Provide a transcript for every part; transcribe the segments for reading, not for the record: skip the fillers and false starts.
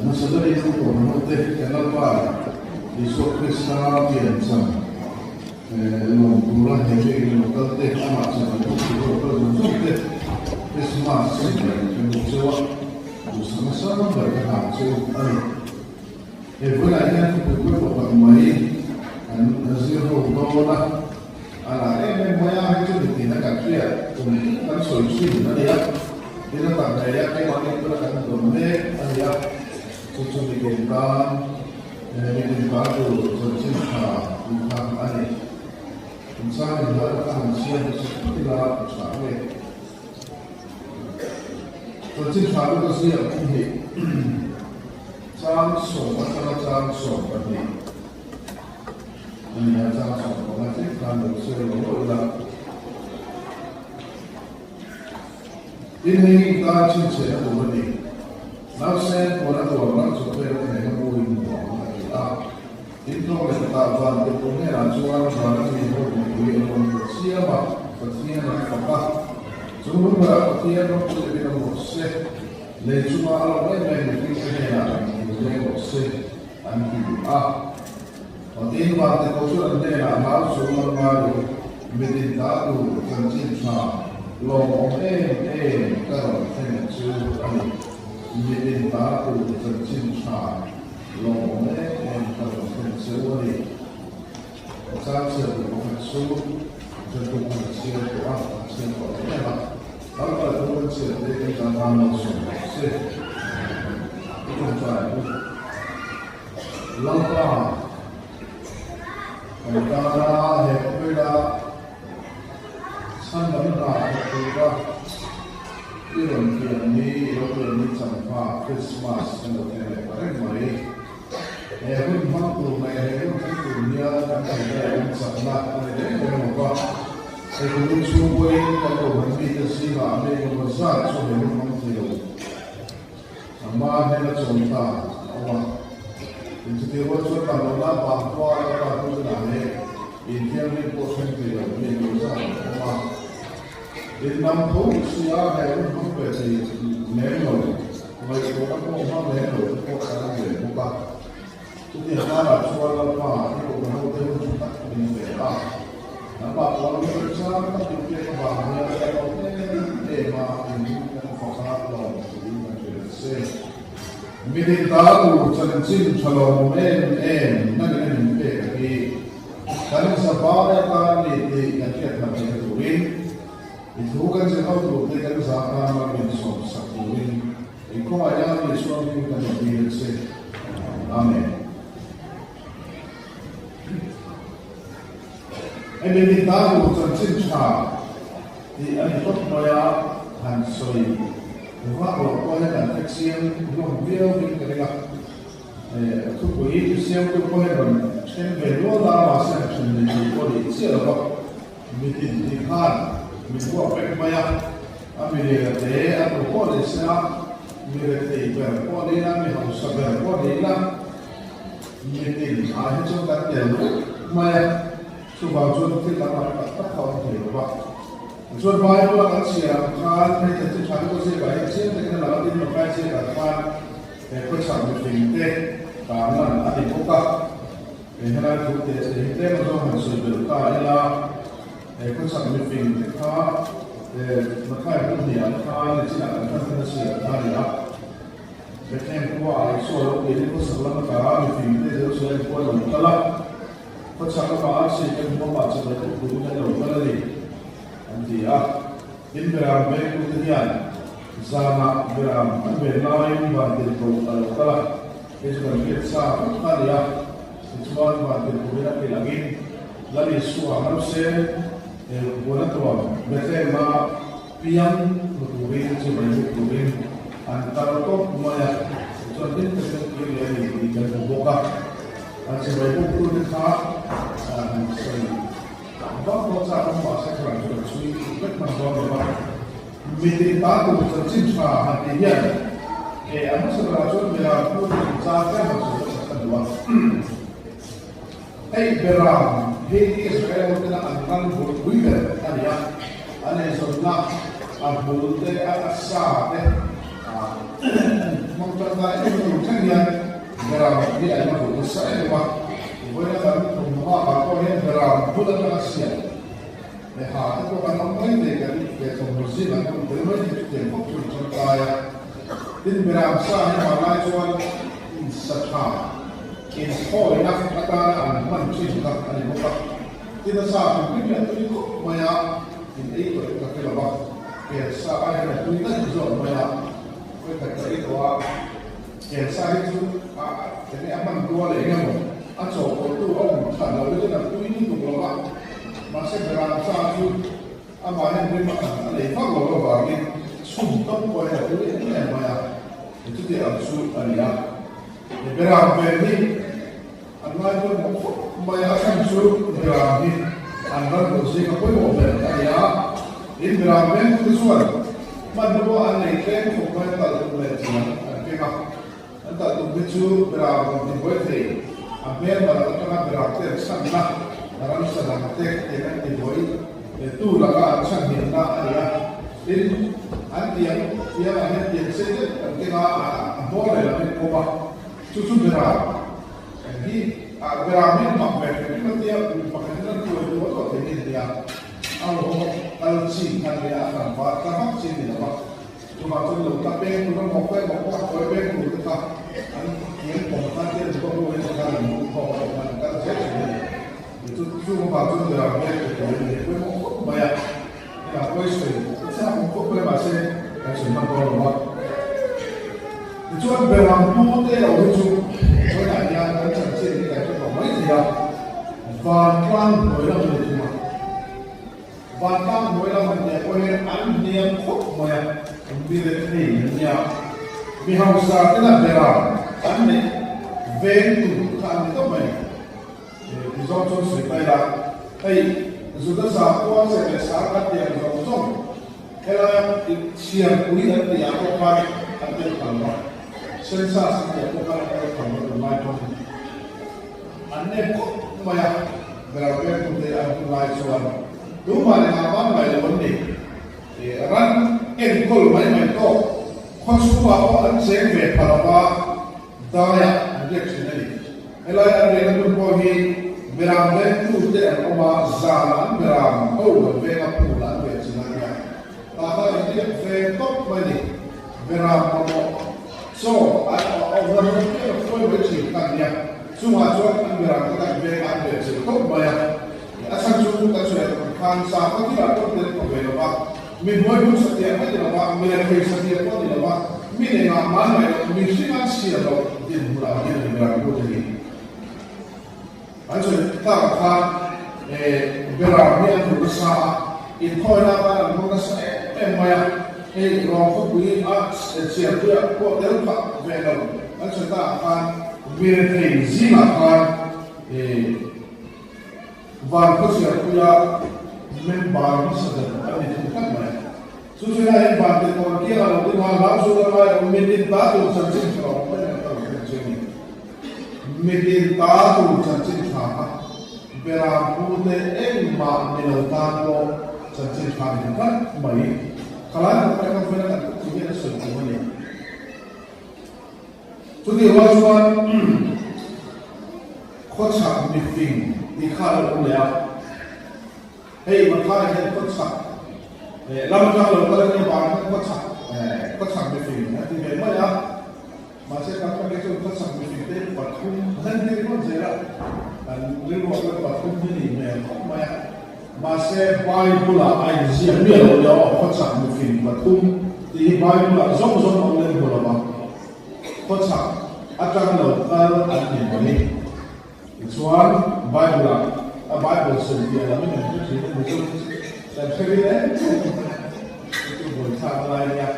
Masalahnya itu memotif kenapa Yesus Kristus biasa membuat hari lokal teh amat sangat berbentuk Krismas sebagai sebuah sama-sama berhasil. Evaluasi beberapa pemain Nazir Rodola ala memang itu tidak kaya kan solusi dia tidak tak daya kayak itu kan domine dia susun digentar itu solusi bukan aneh insan yang harus siap seperti lah sampai solusi selalu siap ini Samsung masalah Samsung tadi ini Samsung pengajar kan seluruh ini kita cincin ini nafsu orang tua orang supaya mereka boleh mengajar itu kita tahu punya rancungan barang yang boleh siapa petian apa semua petian boleh kita proses cuma kalau mereka kita boleh anti Otin partai kosong anda nak semua malu minta tu janji sah long kalau saya cuci minta tu janji sah long kalau saya cuci saya cuci jadi saya kalau saya kita malu saya itu saya langkah Antara hekpeda sandaran hekpeda iron ni sampai Christmas dan orang mai event mampu mai event dunia dan event sangat ada yang apa event subuh kalau nanti tersiba ada yang besar so event mampu sama ada contoh Allah Itu dia waktu kalau nak bawa apa tu sebenarnya India ni portion dia ni besar, amma in nampu siapa yang mampu jadi nelo, kalau orang pun mampu nelo, itu orang dia buka. Itu dia harap soal apa, itu orang dia cuma ini dia. Nampak kalau besar kita dia bahagia kalau ini kan fasad lawan, ini macam saya. Militaru janjin kalau nanti ni kalau sebab kan itu yang kita macam itu kan sebab tu kita sekarang macam satu itu ayat Yesus kita berdoa Amin. Militaru janjin di antar mereka hansoi Kalau kau ada action, kau biar kita tu boleh siapa tu kau ada, sekarang berdua dah masa action ni boleh siapa, mungkin dikan, mungkin apa yang ambil dia, atau kau desa, ambil dia kau dia, ambil sabar kau dia, mungkin akhir sudah dia, maya, sebab kita tak tahu dia Soal bayi pula kan siapa kan mereka tu cakap tu saya bayi siapa kita nak di mana saya kan ekor sambil finte karena ada buka hendak tu dia finte macam macam berbuka ialah ekor sambil finte kan maka itu dia kan tidak akan tersiap kan ya Betul kuah soal ini pun sebelum kan finte itu soal kuah lokal kau cakap apa sih yang mau baca itu bukan lokal ni Dia beram berkemudian sama beram berlain batin kalau itu biasa dia semua batin kemudian lagi suara manusia boleh tuan betul piang berkumpul sebanyak berkumpul antara tu maya jadi terjadi di dalam buka anh sẽ về một khu vực khác anh sẽ vấp vào cha ông bà sẽ làm cho suy rất là ngon để mà mình đi ta cũng sẽ xin trả hàng tiền nhỉ thì anh sẽ làm cho mình là khu vực cha cái mà sẽ rất là ngon hey beram hey Israel itu nak angkat bukan kan ya ane sonnak abulte asa deh mengatakan itu kan ya beram dia ada bukan saya mah boleh kan rumah apa yang beram bukan Asia ha itu kan orang ini kan dia solusi kan boleh itu mungkin contohnya din beram sah malai soal insafah in koi nak kata man chin nak ani muka kita sa pun kita tu itu maya in itu kita kira bah kita sa ada tu itu juga maya kita kata itu kita sa itu jadi aman dua lagi kan atau itu orang tanah itu nak tu ini tu kalau masih berasa tu aman yang makan lepas kalau bagi sumpah koi itu ini maya itu dia absurd ania beram berni Allah itu membayarkan suruh beram ini anda bersih apa yang beram ya ini beram itu sesuatu mana anda ikan bukan tak boleh jalan kita anda tu betul beram dibuat ini apa yang berlaku beram itu sana dalam sana tek dengan dibuat itu laga sana ya ini anti yang hanya yang saja kita boleh lebih kuat susu beram jadi beramnya makan itu dia makanan itu atau dia kalau sih kan dia akan buat sih dia buat cuma tu tapi kita mau kue itu kita yang pemakan dia juga boleh sekali mau kan itu cuma batu beramnya itu mau banyak ya kue sih saya mau kue masih semua orang itu kan beram putih itu所以大家很想建立在这个媒体反方回到这里嘛，反方回到这里，我们按年哭么呀？我们的人家，比方说这个对吧？按年ventu看到没？比方说水杯啦，哎，有的啥光是在啥个点当中，后来钱贵的地方看，看到看到。sensasi dia bukan kamu bermain pun. Ane kok maya berapa pun dia aku main soal. Dua yang apa main pun ni. Ran enkol main to. Khusus apa anseng be paraba daya dia sini. Elai ada yang berbohi beramai tu dia oma zaman beram. Oh berapa pula dia sini. Tapi dia berapa main beram so orang itu foi bercerita dia semua orang berang kita berang bercerita banyak asal suku kita sudah kan siapa tidak pun dari pembela minum pun setiap hari dalam minum setiap hari dalam minum mana minum siapa di bulan ini berang jadi asal kita kan berang yang berusaha itu apa mengusaha banyak orang kubui siapa dia kau terlupa venom, macam tu akan berhenti zina kan, bangku siapa dia membangun sedang itu kan mana, susunya yang bantu orang kira kalau di mana sudah mana minta tu cacing kalau mana kalau cacing, minta tu cacing sama, berapa emak melautan lo cacing sama kan baik. Kalau mereka berada di sini semuanya. Jadi wajiban kocak meeting di kalau boleh. Hei, macam ni kocak. Lama kalau kalau ni bahan kocak meeting. Nanti memang ya. Masih kalau kita kocak meeting tu, batum nanti pun jelas. Dan lihat batum ini memang ya. Masih Bible ay siya niya lo kotsak mungkin batum di Bible zong oleh bola ba kotsak atang lo kal anin bani ituan Bible sendiri dalam ini itu dan sebelumnya itu boleh lainnya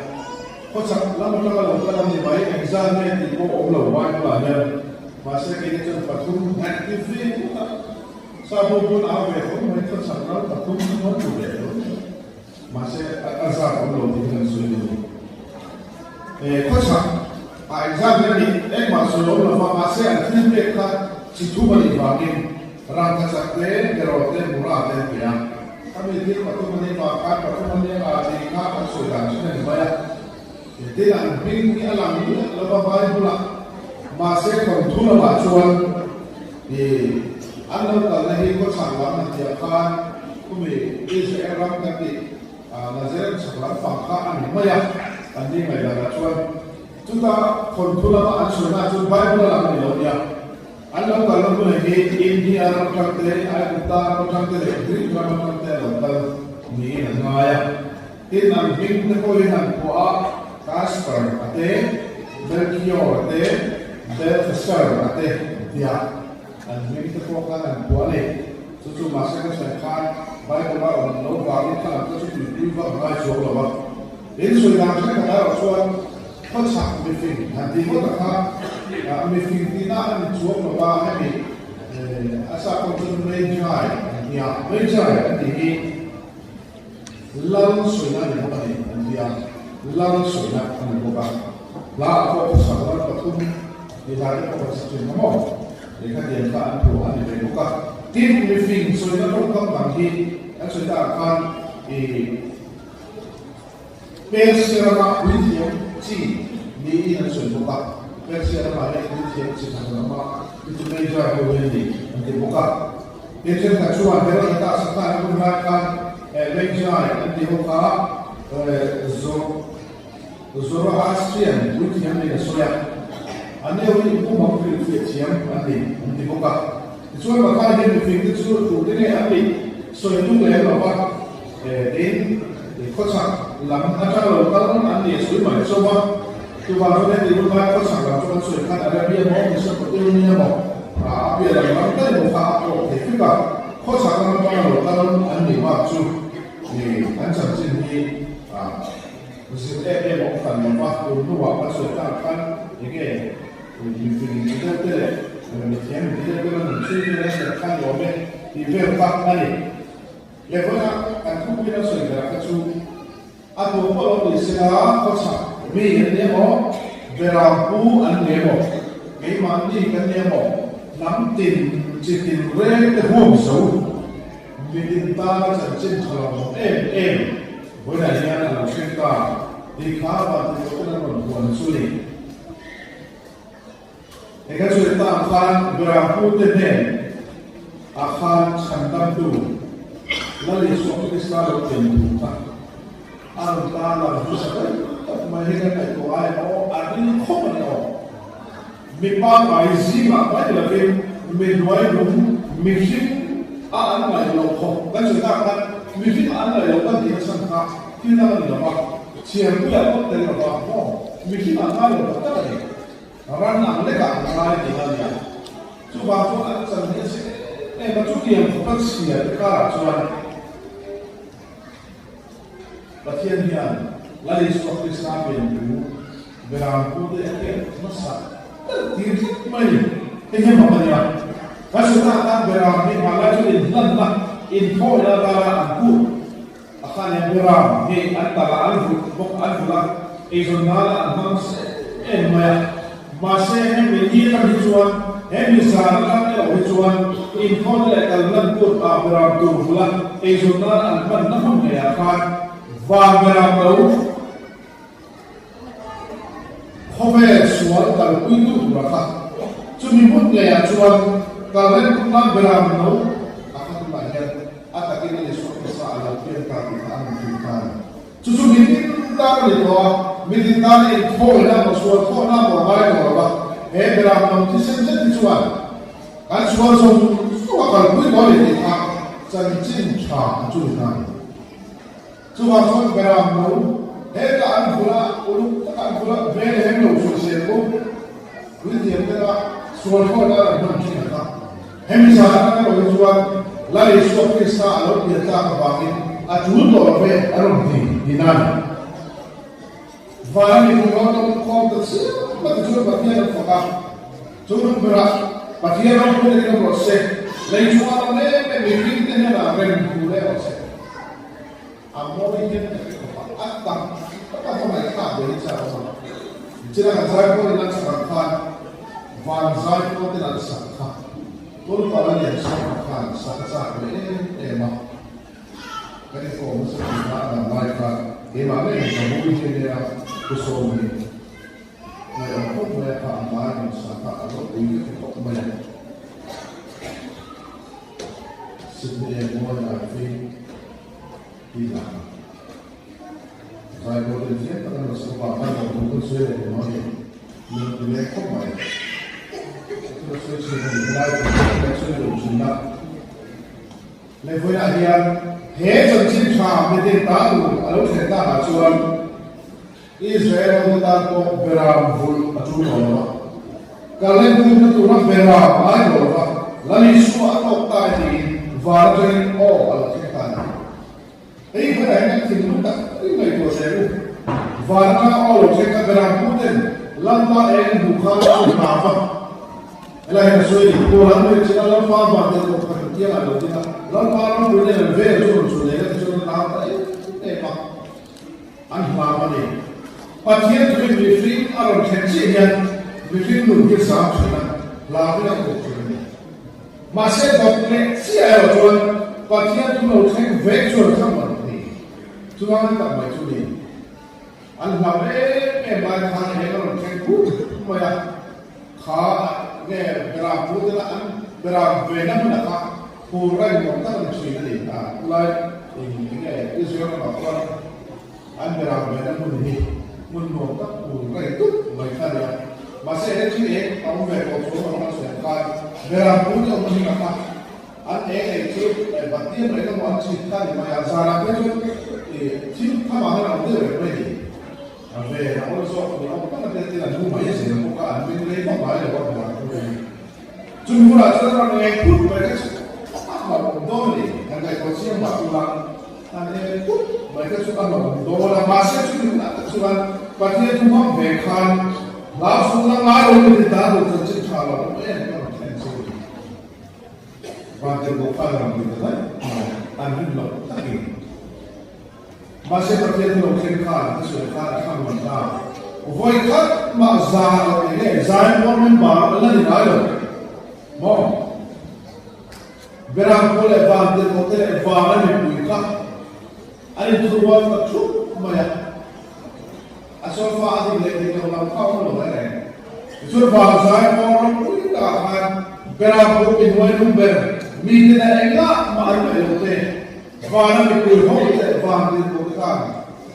kotsak lama kalau kalau di baik examnya itu lo Bible nya masa kini tu patung aktifnya sabu pun awal pun mereka sangat patung semua tu betul masa asal kalau tidak sulit kosa exam ni masuk lama masa aktifnya kan situ balik bagi rangka sakte gerote murah dan biang kami di patung ni makan patung ni ada kah sudah sudah banyak jadi ang bing alam ni lepas banyak pula masa kontrol acuan di anda kalau ni kau sangat nanti akan kami Israel orang nanti nazar sekolah faham ni banyak andi macam acuan kita kontrol acuan acuan banyak pula ni loh ya anda kalau ni India orang tertentu kita orang tertentu Greek orang tertentu kalau ni namanya ini ang bing ni kau lihat kuah Kasper ate Belkior ate Belfasar ate dia dan mereka fokus dan buat susu masa kesehatan baik orang orang bagi kalau tu tujuh bagai jauh lama ini sudah macam kalau soal kocak meeting nanti kita kan meeting kita ni jauh lama ini asal kita menjai ya menjai ini lalu sudah ni apa ni dia lalu sudah mencoba lalu pesawat patung di hari pesawat nomor jika dia tak tuan dia buka tim briefing sudah berkembang lagi dan sudah akan persiapan video di yang sudah buka persiapan video sudah lama itu meja ini dibuka itu kecuali kalau kita sekarang menggunakan meja yang dibuka Zoroastrian itu yang dia soya. Anda ini pun mampu yang anda dibuka. Itu apa yang dia fikir itu tu dia anda soya itu lepas apa? Ini kosak lama kalau anda soya mana soya tu baru dia dibuka kosak lama soya kan ada dia mau seperti ini mau. Apa yang dia buka apa? Kita kosak lama kalau anda masuk ni ancam sini. Mesti dia bukan membuat dua pasal kan ini di kita tu yang kita tu mesti kita kan orang di berpak ni lepas aku bila sudah aku aku kalau di sana kosa ini mau berampu ane mau mandi kan dia mau namtin citin rek home so bikinta cacing kalau boleh dia nak cerita di kawan itu kan bukan sulit. Jika cerita akan berapa tahun akan santam tu, lalu suatu kisah itu antara pusat mereka itu ayah ada yang kau memang aizi apa lagi menuai mungkin anak yang kau kan cerita kan mungkin anak yang kan dia sangka kita ni apa siapa yang kau tengok apa mungkin anak yang kau tadi orang nak mereka anak dia dia cuba tu anak sendiri macam dia bukan siapa kerana cuman bagian dia lalu suatu Islam itu berangkat dari masa diri mana ini maknanya maksudnya akan berangkat malah jadi nanti info adalah aku akan yang berangkat antara alfu lah izunala anhams masih yang berjaya berjuang yang misalnya berjuang info dari kalangan pun berangkat lah izunala anham namun dia akan berangkat Kome suara kalau itu berapa? Cuma pun gaya suara kalau itu nak beramau akan melahir atau kita esok masalah perkataan kita. Cucu bikin tak itu, bikin tak itu orang suara orang orang berapa? Beramau itu senjata suara. Kan suara kalau itu boleh kita jangan cakap juga. Cuma suara beramau. Kan pula beri hemlo sosialku, jadi kita suatu ada macam apa? Misalnya kalau jual lari suatu kisah lalu dia tak bagi, ajul tu apa? Arum di mana? Barang itu orang kau terus, macam jual bagian fakah. chúng bữa bắt hiện nó cũng được một sẽ lấy chúng ta này mình biết thế này là mình cũng lấy một sẽ mỗi cái áp tăng các bạn này khác với sao chỉ là cái giải pháp là sản phẩm và giải pháp là sản phẩm tôi phải là những sản phẩm sản phẩm để mà cái này cũng sẽ là lại cả để mà này là một cái gì đó cái số này này là không phải là mà sản phẩm nó cũng cái không phải sự việc mua là phi đi làm giải pháp đầu tiên là nó sẽ bảo đảm được một số để nó mình lấy không phải nó sẽ chỉ là cái số lượng chúng ta lấy với đại diện hết dân chính trà với tiền tá đủ ở lúc hiện tại là chuan Israel người ta có Beram vul ở chỗ đó cả lên cũng nó tụi nó Beram ai đó là lý số ở đâu tại thì và trên ô ở cái này ấy với đại diện thì chúng ta cái này của sẽ luôn và nó ô trên cái Beram cũng tên lần ta em buộc khao cho mà vâng là hiện suy cô làm việc chỉ là lần ba và tiền của phần kia là đầu tiên là lần ba nó muốn lên về cho chủ đề là cho nó làm đấy để mà anh làm cái này phát hiện cái việc phim ở trong hiện sự hiện việc phim nổi tiếng sáng chuyện là làm cái này của chuyện này mà sẽ gặp cái gì ở chỗ phát hiện chúng nó thành về chỗ không mà này chúng ta làm bài chủ đề anh làm đấy cái bài thằng này nó thành cú mà khá nghe beram pun là anh beram về năm là khác phù rai một tất cả chuyện này lại cái Israel mà con anh beram về năm muốn một tất phù rai tốt mấy cái này mà sẽ chỉ ấy ông về một số mà nó sẽ khai beram pun là mình là khác anh ấy chứ bắt tiên đấy nó muốn chỉ khai mà ra làm cái thì chỉ tham bảo là ông được rồi về là ông số thì ông tất cả cái là mua mấy gì nó cũng cả mình lấy không phải là quan trọng chúng ta là cho nó nghe cút về cái mà đôi này thằng này có riêng mà chúng ta anh ấy cút về cái chúng ta mà đôi là mà sẽ chúng ta và khi chúng ta về khan lão chúng ta nói rồi thì ta được chân chính trả lời nó em nó thành sự và từ bộ phận làm việc đấy anh biết luật tất nhiên mà sẽ thực hiện được trên khan cái sự khan không hoàn toàn với các mà già cái giải món mình bảo là gì nói rồi mong Beram ko le van de ko te van ni bui ka ani tu wa ka chu ma ya asol fa adi le de ko lam ka mo le ne chu va sai mo ro bui ka han Beram ko in wa nu ber mi de na enga ma ai le te van ni bui ho te van de ko ka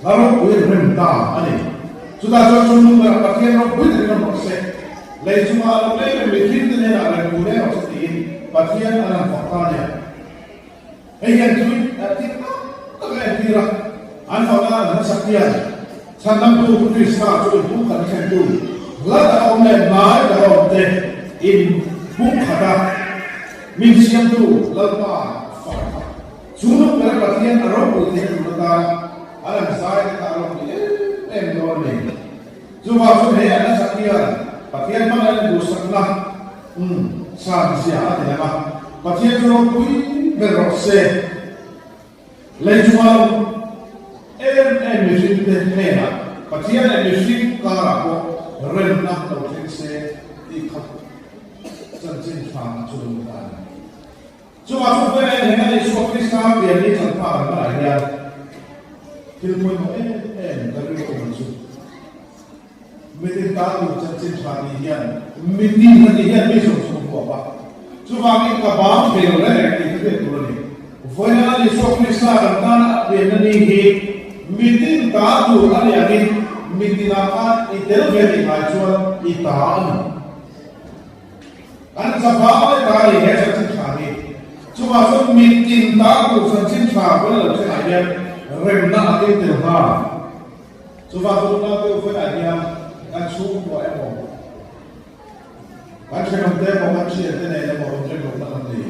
la ro bui rim ta ani chu ta cho chu nu ma ka ke ro bui de no se lấy chúng ta lúc đấy mình biết thế này là mình muốn để học sinh và thiên là học ta nhỉ ấy hiện chúng tiếp các cái gì đó anh học ta là nó sắp tiền sang năm tu cũng đi xa cho cũng cần khen tu lát là ông này nói là ông tệ in bút khata mình xem tu lát ta phải chúng nó cái là thiên là rốt của thiên của ta anh làm sai ta rốt thì em nói này chúng vào chỗ này là sắp tiền Patian mana yang busaklah, sahaja ada apa? Patian tu kui berrose, lejual mesti terhena. Patian mesti karapo rendah terus se ikat janjin faham cuma. Cuma supaya dengan Yesus Kristus biar dia tanpa apa ya. Filmu dari itu mình ta được chân trên phàm hiện mình đi là hiện bây giờ sống của bạn chú ba cái cả báo về rồi đấy thì cái việc của này với nó là số người sa làm ta về nó đi thì mình tin ta đủ là gì mình tin là ta ít đến về thì phải cho ít ta anh sẽ bảo với ta thì hết chân trên phàm đi chú ba số mình tin ta đủ chân trên phàm với là cái này em rèm na cái điều ha chú ba số nó tôi với đại diện anh xuống của em một anh sẽ không thể một anh sẽ thế này là một anh sẽ không làm gì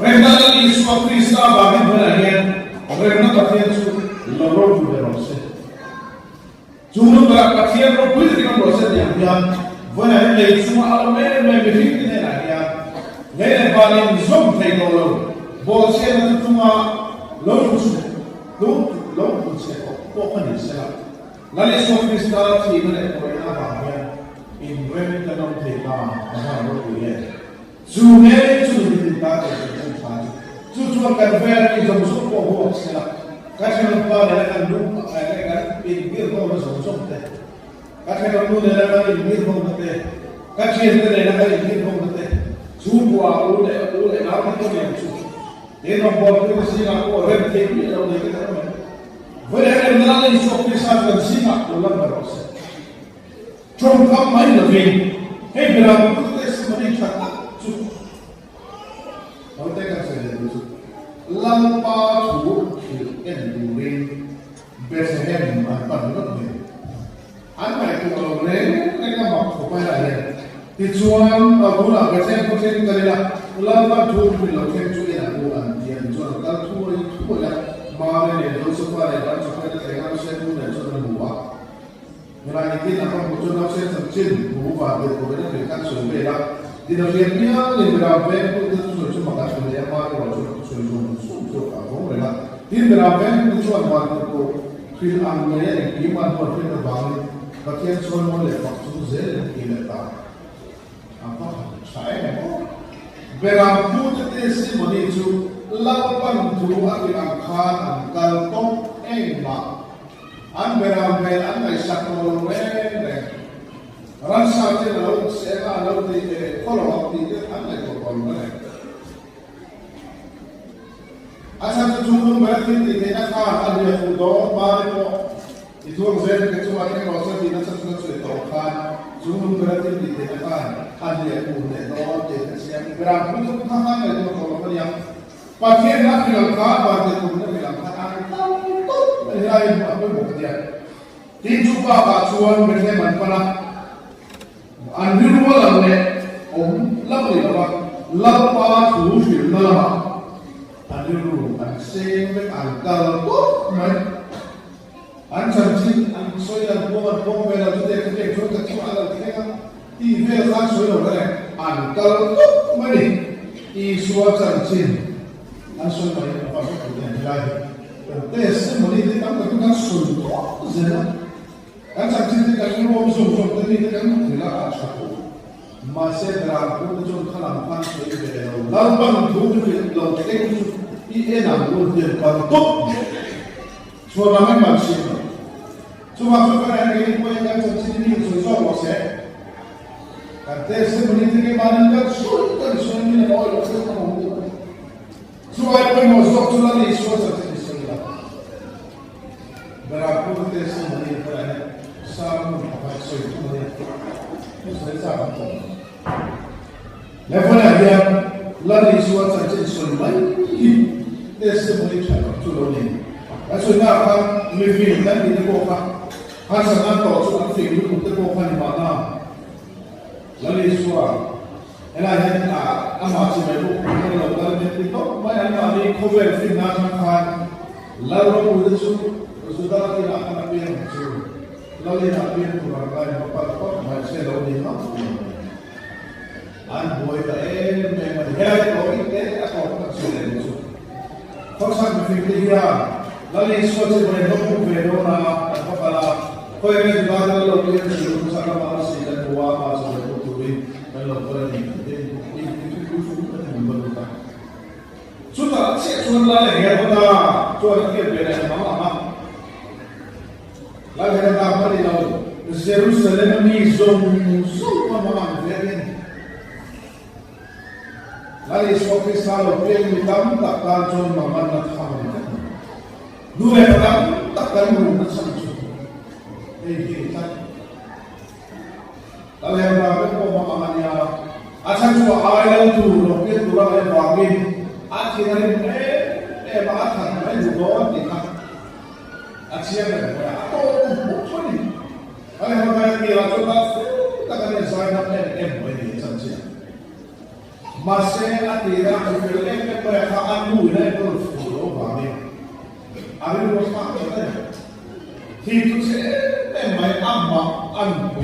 Renda là Yesus Kristus bagi belayan Renda kasihan su lorong juga proses cuma berat kasihan roh itu dengan proses yang với lại lấy chúng ở mấy mấy cái phim này là gì à lấy lại vào lên zoom thấy đâu rồi bộ xe nó chúng lâu chút sẽ có phần gì sẽ là lấy số cái star thì nó lại có cái nào bảo vệ in when cái nông thị là nó nó đủ hết dù nghe chú đi ta sẽ không phải chú cần về cái dòng số của bộ sẽ là các cái nó vào lại cái đúng cái in biết đâu nó dòng số thế các cái nó luôn là cái in biết không thế các cái này là cái in biết không thế chú qua u lại nào cái này chú thế nó bỏ cái gì nào của rem thế bị đâu đấy cái đó với lại cái nó lên số cái sao cái gì nào của lâm vào sẽ trong các máy là gì hay là cái sự mà đi chặt chú nói tới cái gì đấy chú lâm ba chú thì em đủ đi Bethlehem mà phần rất nhiều anh phải cùng lấy cái học của bài này thì chúa cũng là cái xem cái là lâm ba chú thì là cái chú là của anh tiền cho nó thu là mà này đối số qua này đã cho cái thầy ăn xem để cho nó ngủ à nhưng mà những cái nào không cho nó xem thật trên ngủ và để của cái việc ăn sủi về đó thì đầu tiên nhớ liền về làm về cũng rất sủi cho mà ăn sủi để mà cái gọi cho sủi dùng ở vốn rồi là tin về làm về cũng cho ăn của khi ăn người này khi mà ăn một cái vàng và khi cho nó để mặc dù dễ để khi để ta apa saya mau về phu cho thế sĩ mà đi chú lao bằng chú ăn việc ăn khan ăn cơm tốt em mà ăn về làm về ăn phải sạch rồi này ran sao thế là lâu sẽ là lâu thì có là học thì ăn lại còn này asal chú không biết thì thế nó khan ăn việc phụ đó ba đi bộ thì thuốc dễ cái chú ăn cái đó sẽ thì nó sẽ tổ khan chú không biết thì thế nó khan ăn việc phụ này đó thì nó sẽ về làm phu chú không khan này nó còn có gì Pasien nak bilang kabar dia tu bilang kata itu lain apa buktian. Tinjupa kacuan berhemat pada anjuran lalu lalu apa lapas usul nama anjuran anjing angkal tu mai anjing soalan bukan bela tu dia kerja kecil ada kita ibu kan soalan mana angkal tu mai isu anjing anh xuân này và các chủ đề này để xem một đi đến các cái xuân có gì đó anh chẳng chỉ cái lúa dùng tới đi cái thì là ăn sạch mà sẽ làm cũng cho khả năng ăn sạch về đầu làm bằng thủ việc đầu cái ý nào luôn tiền còn tốt cho nó mới bằng xin cho mà cái này cái quay cái chẳng chỉ đi rồi cho nó sẽ để xem một đi cái bàn cái xuân như nói là sẽ không Suai pun masuk sudah ni suai sahaja Bismillah. Berapa kita semua ni kerana sama apa suai itu ni. Suai sama tu. Lepas dia lari suai sahaja Bismillah. Kita semua ni cakap sudah ni. Suai nak kan mungkin dan ini kau Hasan atau suai fikir untuk kau kan mana. Lari suai. Ela hen ama si mai bu ko lo dal de ti to mai ana ni cover fin na khan la ro bu su su da ti na ana pe su la le na pe ku ra ga ni pa to mai se lo ni ha an boy ta me ma he ko i te a ko ta su le su for sa mi fi ya la le so se mai no ku ve no na pa pa la ko e me da lo ke su sa ma si da wa ma so ko tu ri kalau orang ini sudah siap sudah lagi ya kita sudah kita beda sama apa lagi kita apa di laut Jerusalem ini zon mana beda lagi seperti selalu yang hitam takkan zon mana nak hamil dua hitam takkan mungkin sampai ini kita lalu yang berapa pemahamannya asal cuma ayat itu roket turun yang bangin akhirnya bahkan main juga tidak akhirnya apa bukan ini kalau yang berapa kira coba takkan saya nak ini saja masih akhirnya akhirnya perasaan mulai berflow bangin ada dua faktor itu sih main apa an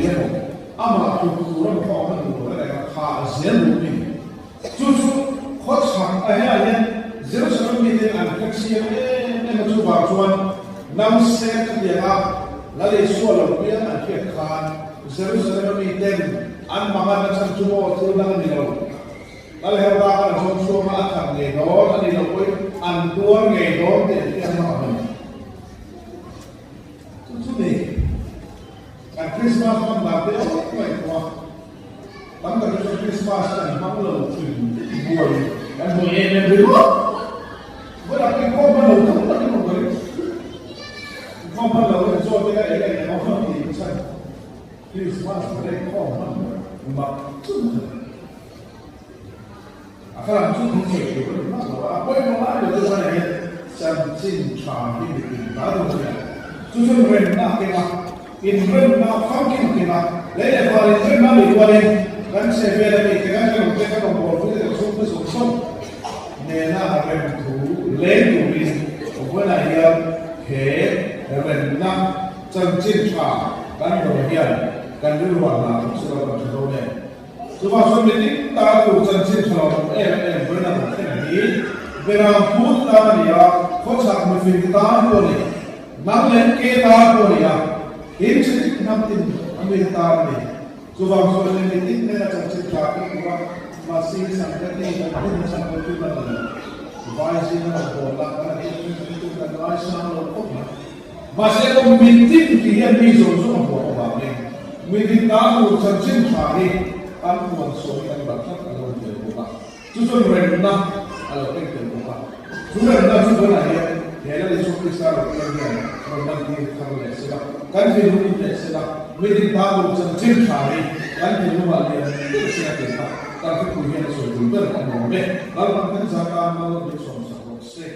ama tu ram kho man du la ka kha zel lu min chu khot chang a ya yen Jerusalem min an taxi ne ma chu ba chuan nam se ka dia ga la le so lo pi an ke khan Jerusalem min ten an ma na chan chu mo chu na ni lo la le ba ka chon chu ma thang ne do ani lo koi an tua nge do de ke ma chu ne at Christmas man ba de o mai ko tam ka Christmas an ma lo chu buai an mo ye ne bi ko la ke ko ma lo tu la ke mo ko ko ma lo so de ga e ga mo ko ni sa Christmas de ko ma tu akala tu ni ke ko ma lo a ko mo la de sa ne sam chin cha ni ni ba do ya tu so ren na ke ma in ren na kham ki ke ma le le fa ren na bi ko le kan se ve le ke ga ko ke ka ko bo de so so so ne na ren tu le tu bi ko na ya ke ren na chan chin cha kan do ya kan du wa na so lo ko do ne so ba so ni ta ko chan chin cha lo e ren na ke ni ve na pu ta ni ya ko cha me fi ta ko ni nam le ke ta ko ni ya in chi nam tin ame ta ni so ba so ni tin ne na chan chin cha ko ba ma si sang ka ni ka tin sang ko tu ba ni vai si na ko la ka ni tu ka lai sa lo ko ma se ko min tin ki ya mi zo zo ko ba ni mi tin ta ko chan chin cha ni an ko so ni an ba ka lo de ko ba tu so ren na alo ke ko ba tu ren na tu na ya ya la so ki sa lo ke ni ro na ni ka le se ba kan fi lu ni se ba mi tin ta ko chan chin cha ni kan fi lu ba ni se ya ke ba ta ko ni so tu ba ka mo me la ba kan sa ka ma lo de so sa ko se